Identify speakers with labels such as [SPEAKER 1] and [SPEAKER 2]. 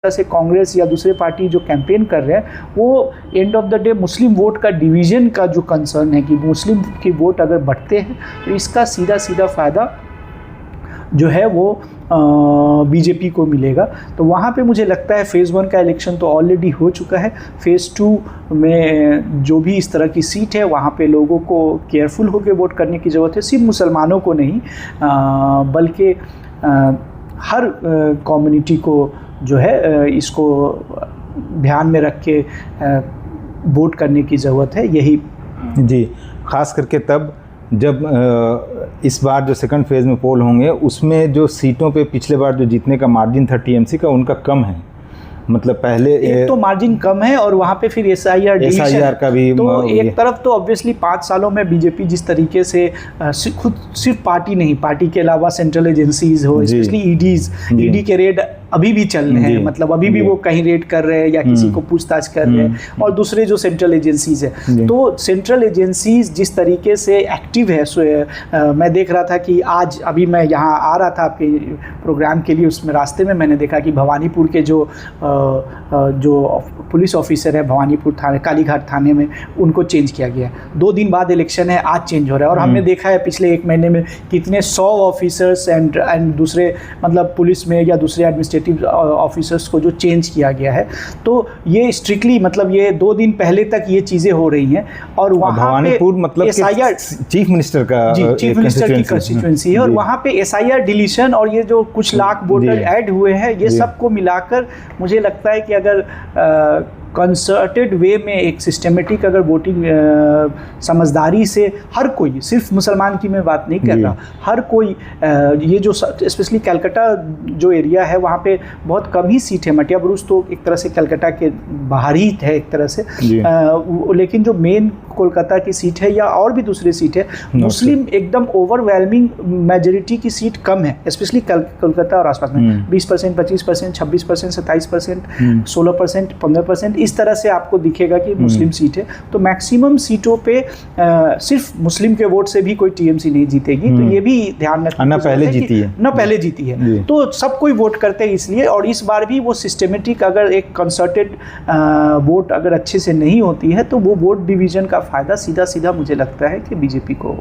[SPEAKER 1] से कांग्रेस या दूसरे पार्टी जो कैंपेन कर रहे हैं वो end of the day Muslim vote का डिवीज़न का जो कंसर्न है कि मुस्लिम की वोट अगर बढ़ते हैं तो इसका सीधा सीधा फ़ायदा जो है वो बीजेपी को मिलेगा। तो वहाँ पे मुझे लगता है फ़ेज़ 1 का इलेक्शन तो ऑलरेडी हो चुका है। फ़ेज़ 2 में जो भी इस तरह की सीट है वहाँ पे लोगों को केयरफुल होकर वोट करने की ज़रूरत है, सिर्फ मुसलमानों को नहीं बल्कि हर कम्युनिटी को जो है इसको ध्यान में रख के वोट करने की ज़रूरत है। यही
[SPEAKER 2] जी, ख़ास करके तब जब इस बार जो सेकंड फेज़ में पोल होंगे उसमें जो सीटों पे पिछले बार जो जीतने का मार्जिन था टीएमसी का उनका कम है, मतलब पहले
[SPEAKER 1] एक तो मार्जिन कम है और वहाँ पे फिर एसआईआर
[SPEAKER 2] का भी
[SPEAKER 1] तो एक तरफ तो ऑब्वियसली 5 सालों में बीजेपी जिस तरीके से खुद सिर्फ पार्टी नहीं, पार्टी के अलावा सेंट्रल एजेंसीज हो, स्पेशली ईडी के रेड अभी भी चल रहे हैं, मतलब अभी भी वो कहीं रेड कर रहे हैं या किसी को पूछताछ कर रहे हैं, और दूसरे जो सेंट्रल एजेंसीज है, तो सेंट्रल एजेंसीज जिस तरीके से एक्टिव है। मैं देख रहा था कि आज अभी मैं यहाँ आ रहा था आपके प्रोग्राम के लिए, उसमें रास्ते में मैंने देखा कि भवानीपुर के जो पुलिस ऑफिसर है भवानीपुर थाने कालीघाट थाने में, उनको चेंज किया गया है। 2 दिन बाद इलेक्शन है, आज चेंज हो रहा है। और हमने देखा है पिछले 1 महीने में कितने 100 ऑफिसर्स एंड दूसरे मतलब पुलिस में या दूसरे एडमिनिस्ट्रेटिव ऑफिसर्स को जो चेंज किया गया है। तो ये स्ट्रिक्टली मतलब ये 2 दिन पहले तक ये चीज़ें हो रही हैं। और वहाँ
[SPEAKER 2] भवानीपुर मतलब
[SPEAKER 1] एसआईआर
[SPEAKER 2] चीफ मिनिस्टर
[SPEAKER 1] की कंस्टिट्यूएंसी है, और वहाँ पे एसआईआर डिलीशन और ये जो कुछ लाख वोटर ऐड हुए हैं, ये सबको मिलाकर मुझे लगता है कि अगर कंसर्टेड वे में एक सिस्टमेटिक अगर वोटिंग समझदारी से हर कोई, सिर्फ मुसलमान की मैं बात नहीं कर रहा, हर कोई ये जो स्पेशली कलकत्ता जो एरिया है वहाँ पे बहुत कम ही सीट है। मटिया बुरुज तो एक तरह से कलकत्ता के बाहर ही है एक तरह से, लेकिन जो मेन कोलकाता की सीट है या और भी दूसरी सीट है, मुस्लिम एकदम ओवरवेलमिंग मेजोरिटी की सीट कम है, स्पेशली कोलकाता और आसपास में 20%, 25%, 26%, 27%, 16%, 15%, इस तरह से आपको दिखेगा कि मुस्लिम सीट है। तो मैक्सिमम सीटों पे सिर्फ मुस्लिम के वोट से भी कोई टीएमसी नहीं जीतेगी। तो ये भी ध्यान रखना
[SPEAKER 2] ना पहले जीती है
[SPEAKER 1] तो सब कोई वोट करते हैं इसलिए। और इस बार भी वो सिस्टमेटिक अगर एक कंसर्टेड वोट अगर अच्छे से नहीं होती है तो वो वोट डिवीजन का फ़ायदा सीधा सीधा मुझे लगता है कि बीजेपी को